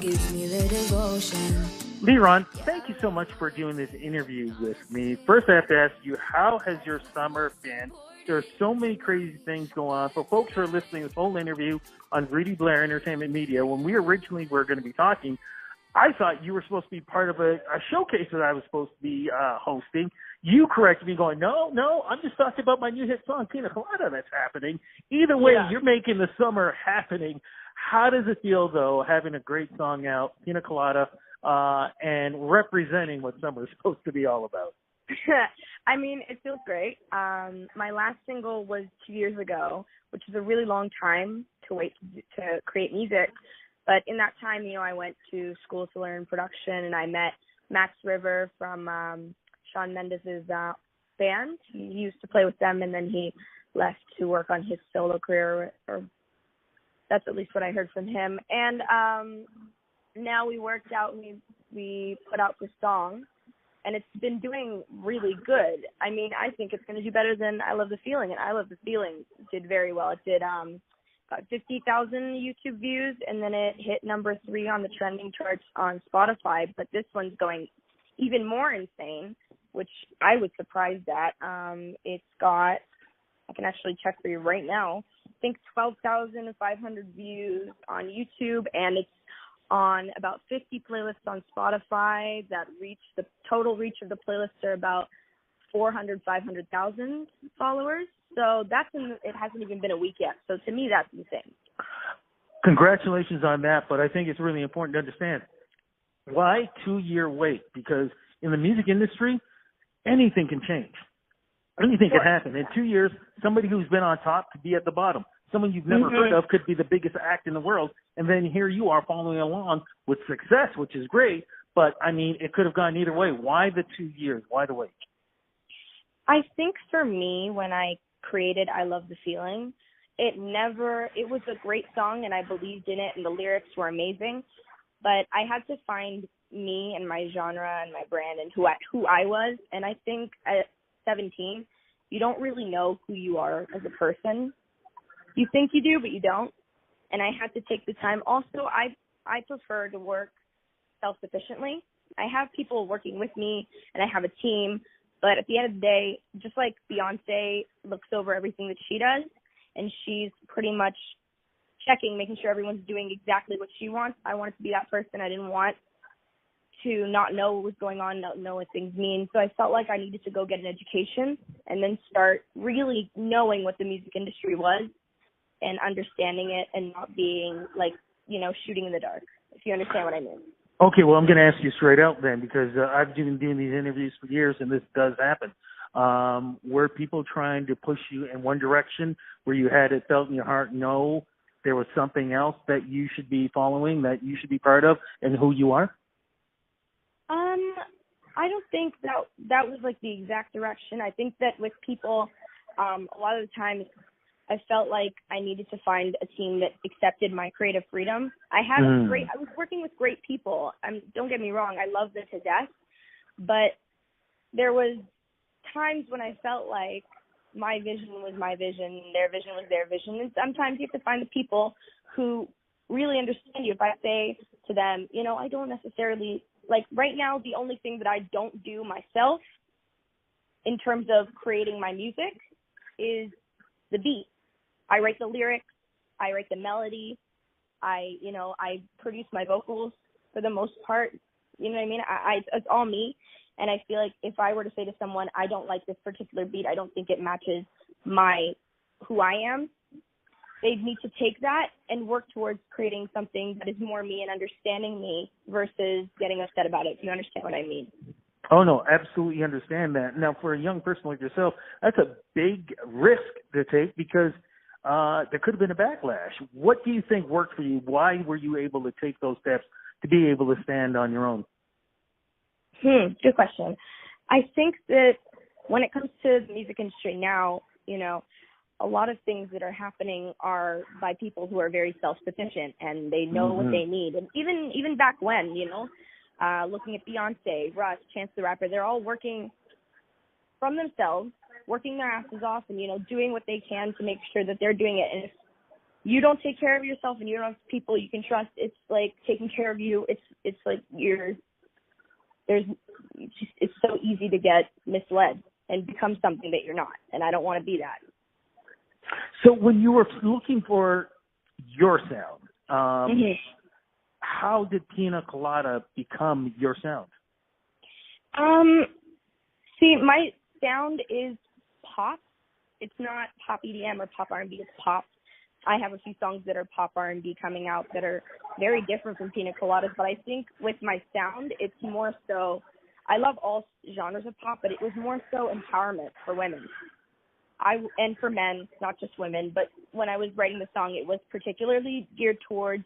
gives me the devotion. Liron, thank you so much for doing this interview with me. First, I have to ask you, how has your summer been? There are so many crazy things going on. For folks who are listening to this whole interview on Rudy Blair Entertainment Media, when we originally were going to be talking, I thought you were supposed to be part of a showcase that I was supposed to be hosting. You corrected me going, no, I'm just talking about my new hit song, Pina Colada, that's happening. Either way, You're making the summer happening. How does it feel, though, having a great song out, Pina Colada, and representing what summer is supposed to be all about? I mean, it feels great. My last single was 2 years ago, which is a really long time to wait to create music. But in that time, I went to school to learn production, and I met Max River from Shawn Mendes' band. He used to play with them, and then he left to work on his solo career, or that's at least what I heard from him. And now we worked out, and we put out the song, and it's been doing really good. I mean, I think it's going to do better than I Love the Feeling, and I Love the Feeling did very well. It did got 50,000 YouTube views, and then it hit number 3 on the trending charts on Spotify. But this one's going even more insane, which I was surprised at. It's got, I can actually check for you right now, I think 12,500 views on YouTube, and it's on about 50 playlists on Spotify that the total reach of the playlists are about 500,000 followers. So it hasn't even been a week yet. So to me, that's insane. Congratulations on that, but I think it's really important to understand why 2-year wait? Because in the music industry, anything can change. Anything can happen. In 2 years, somebody who's been on top could be at the bottom. Someone you've never heard of could be the biggest act in the world, and then here you are following along with success, which is great. But, I mean, it could have gone either way. Why the 2 years? Why the wait? I think for me, when I created I Love the Feeling, it was a great song, and I believed in it, and the lyrics were amazing. But I had to find me and my genre and my brand and who I was. And I think at 17, you don't really know who you are as a person. You think you do, but you don't. And I had to take the time. Also, I prefer to work self-sufficiently. I have people working with me, and I have a team. But at the end of the day, just like Beyonce looks over everything that she does, and she's pretty much checking, making sure everyone's doing exactly what she wants. I wanted to be that person. I didn't want to not know what was going on, not know what things mean. So I felt like I needed to go get an education and then start really knowing what the music industry was and understanding it and not being like, shooting in the dark, if you understand what I mean. Okay, well, I'm going to ask you straight out then, because I've been doing these interviews for years, and this does happen. Were people trying to push you in one direction where you had it felt in your heart, no, there was something else that you should be following, that you should be part of, and who you are? I don't think that was like the exact direction. I think that with people, a lot of the times I felt like I needed to find a team that accepted my creative freedom. I was working with great people. Don't get me wrong, I love them to death, but there was times when I felt like my vision was my vision, their vision was their vision, and sometimes you have to find the people who really understand you. If I say to them, I don't necessarily, like right now, the only thing that I don't do myself in terms of creating my music is the beat. I write the lyrics, I write the melody, I produce my vocals for the most part. You know what I mean? It's all me. And I feel like if I were to say to someone, I don't like this particular beat, I don't think it matches who I am, they'd need to take that and work towards creating something that is more me and understanding me versus getting upset about it. Do you understand what I mean? Oh, no, absolutely understand that. Now, for a young person like yourself, that's a big risk to take because there could have been a backlash. What do you think worked for you? Why were you able to take those steps to be able to stand on your own? Good question. I think that when it comes to the music industry now, a lot of things that are happening are by people who are very self-sufficient and they know what they need. And even back when, looking at Beyonce, Russ, Chance the Rapper, they're all working from themselves, working their asses off and, doing what they can to make sure that they're doing it. And you don't take care of yourself and you don't have people you can trust, it's like taking care of you. It's like it's so easy to get misled and become something that you're not. And I don't want to be that. So when you were looking for your sound, how did Pina Colada become your sound? See, my sound is pop. It's not pop EDM or pop R&B. It's pop. I have a few songs that are pop R&B coming out that are very different from Pina Coladas, but I think with my sound, it's more so, I love all genres of pop, but it was more so empowerment for women. And for men, not just women, but when I was writing the song, it was particularly geared towards,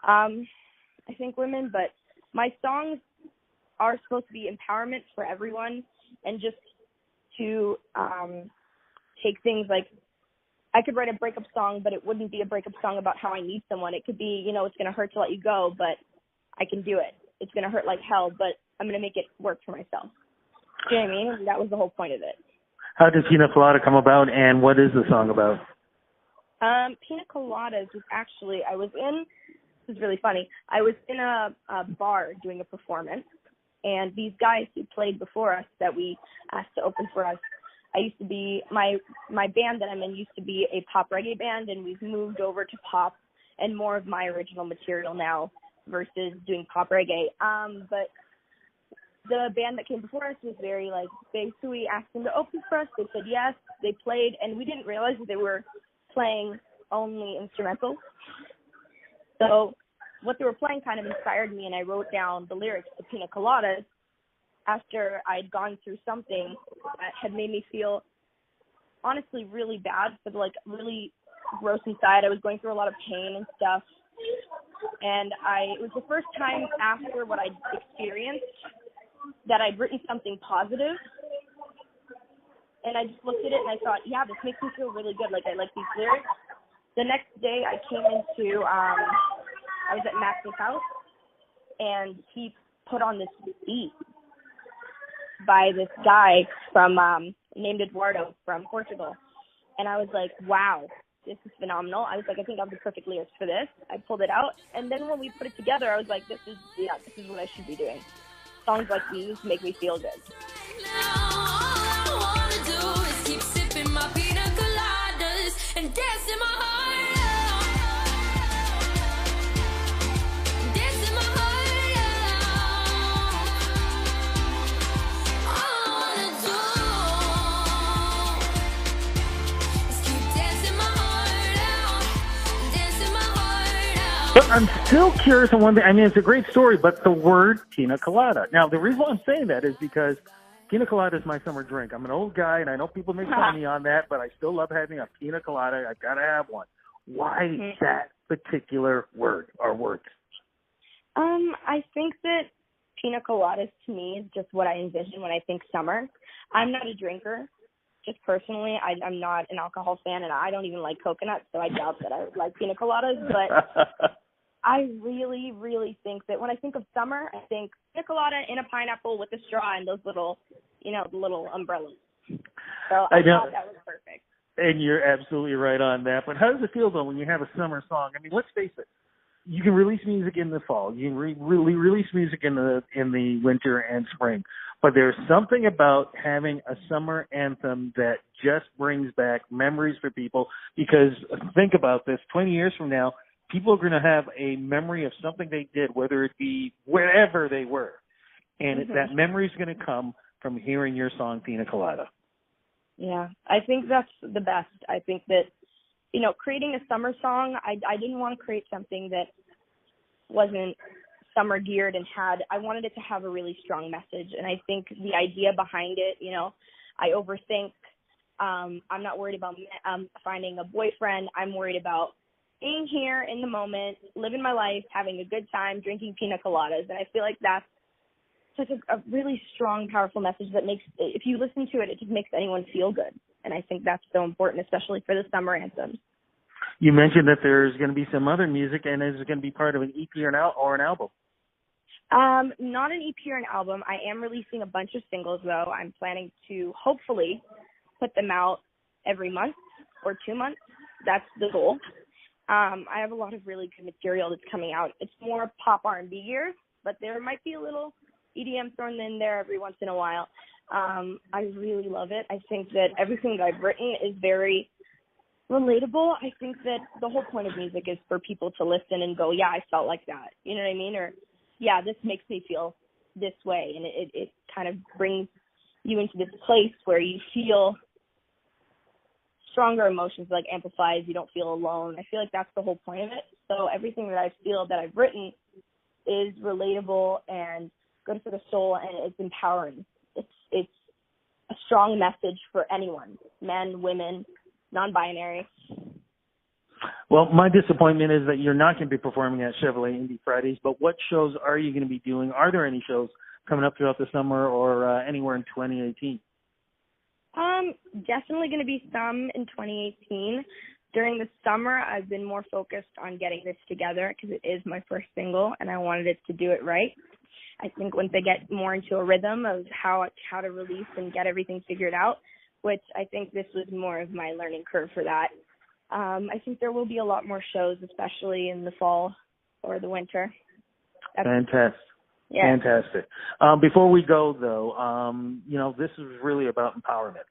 I think, women, but my songs are supposed to be empowerment for everyone, and just to take things like, I could write a breakup song, but it wouldn't be a breakup song about how I need someone. It could be, it's going to hurt to let you go, but I can do it. It's going to hurt like hell, but I'm going to make it work for myself. Do you know what I mean? That was the whole point of it. How did Pina Colada come about, and what is the song about? Pina Coladas was actually, this is really funny, I was in a bar doing a performance, and these guys who played before us that we asked to open for us, I used to be, my band that I'm in used to be a pop reggae band, and we've moved over to pop and more of my original material now versus doing pop reggae. But the band that came before us was very big, so we asked them to open for us. They said yes. They played, and we didn't realize that they were playing only instrumentals. So what they were playing kind of inspired me, and I wrote down the lyrics to Pina Coladas after I'd gone through something that had made me feel honestly really bad, but really gross inside. I was going through a lot of pain and stuff. And it was the first time after what I'd experienced that I'd written something positive. And I just looked at it and I thought, yeah, this makes me feel really good. I like these lyrics. The next day I came into, I was at Max's house, and he put on this beat by this guy from named Eduardo from Portugal. And I was like, wow, this is phenomenal. I was like, I think I have the perfect lyrics for this. I pulled it out, and then when we put it together, I was like, this is what I should be doing. Songs like these make me feel good. But I'm still curious on one thing. I mean, it's a great story, but the word Pina Colada. Now, the reason why I'm saying that is because Pina Colada is my summer drink. I'm an old guy, and I know people make fun of me on that, but I still love having a Pina Colada. I've got to have one. Why that particular word or words? I think that Pina Coladas to me is just what I envision when I think summer. I'm not a drinker. Just personally, I'm not an alcohol fan, and I don't even like coconut, so I doubt that I would like Pina Coladas, but I really, really think that when I think of summer, I think Pina Colada in a pineapple with a straw and those little, the little umbrellas. So I thought that was perfect. And you're absolutely right on that. But how does it feel, though, when you have a summer song? I mean, let's face it. You can release music in the fall. You can release music in the winter and spring. But there's something about having a summer anthem that just brings back memories for people. Because think about this, 20 years from now, people are going to have a memory of something they did, whether it be wherever they were. And that memory is going to come from hearing your song, Pina Colada. Yeah, I think that's the best. I think that, creating a summer song, I didn't want to create something that wasn't summer geared and I wanted it to have a really strong message. And I think the idea behind it, I overthink. I'm not worried about finding a boyfriend. I'm worried about being here in the moment, living my life, having a good time, drinking Pina Coladas. And I feel like that's such a really strong, powerful message that makes, if you listen to it, it just makes anyone feel good. And I think that's so important, especially for the summer anthems. You mentioned that there's going to be some other music, and is it going to be part of an EP or an album? Not an EP or an album. I am releasing a bunch of singles, though. I'm planning to hopefully put them out every month or 2 months. That's the goal. I have a lot of really good material that's coming out. It's more pop R&B years, but there might be a little EDM thrown in there every once in a while. I really love it. I think that everything that I've written is very relatable. I think that the whole point of music is for people to listen and go, yeah, I felt like that. You know what I mean? Or, yeah, this makes me feel this way. And it kind of brings you into this place where you feel stronger emotions, like amplifies, you don't feel alone. I feel like that's the whole point of it. So everything that I feel that I've written is relatable and good for the soul, and it's empowering. It's a strong message for anyone, men, women, non-binary. Well, my disappointment is that you're not going to be performing at Chevrolet Indie Fridays, but what shows are you going to be doing? Are there any shows coming up throughout the summer or anywhere in 2018? Definitely going to be some in 2018. During the summer, I've been more focused on getting this together because it is my first single, and I wanted it to do it right. I think once I get more into a rhythm of how to release and get everything figured out, which I think this was more of my learning curve for that. I think there will be a lot more shows, especially in the fall or the winter. Fantastic. Yeah. Fantastic. Before we go, though, this is really about empowerment.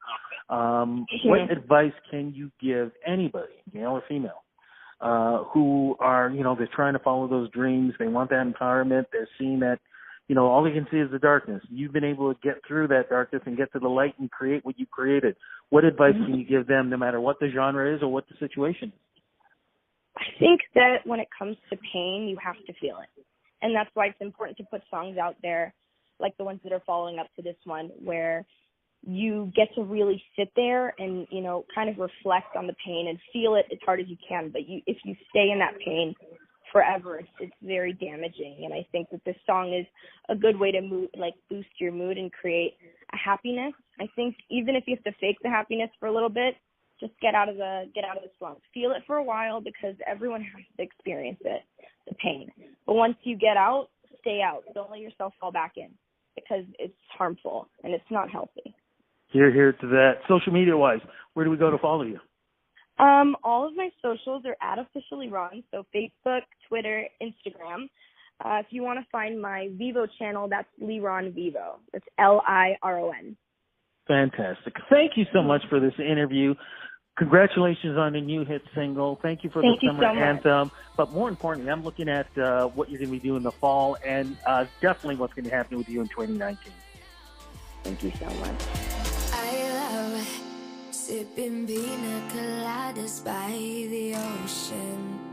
What advice can you give anybody, male or female, who are, they're trying to follow those dreams, they want that empowerment, they're seeing that, all they can see is the darkness. You've been able to get through that darkness and get to the light and create what you created. What advice can you give them, no matter what the genre is or what the situation is? I think that when it comes to pain, you have to feel it. And that's why it's important to put songs out there, like the ones that are following up to this one, where you get to really sit there and, kind of reflect on the pain and feel it as hard as you can. But if you stay in that pain forever, it's very damaging. And I think that this song is a good way to boost your mood and create a happiness. I think even if you have to fake the happiness for a little bit, just get out of the slump. Feel it for a while, because everyone has to experience it, the pain. But once you get out, stay out. Don't let yourself fall back in, because it's harmful and it's not healthy. Hear to that. Social media-wise, where do we go to follow you? All of my socials are @official Liron, so Facebook, Twitter, Instagram. If you want to find my Vivo channel, that's Liron Vivo. That's Liron. Fantastic. Thank you so much for this interview. Congratulations on the new hit single. Thank you for the summer anthem. But more importantly, I'm looking at what you're going to be doing in the fall, and definitely what's going to happen with you in 2019. Thank you so much. I love sipping Pina Coladas by the ocean.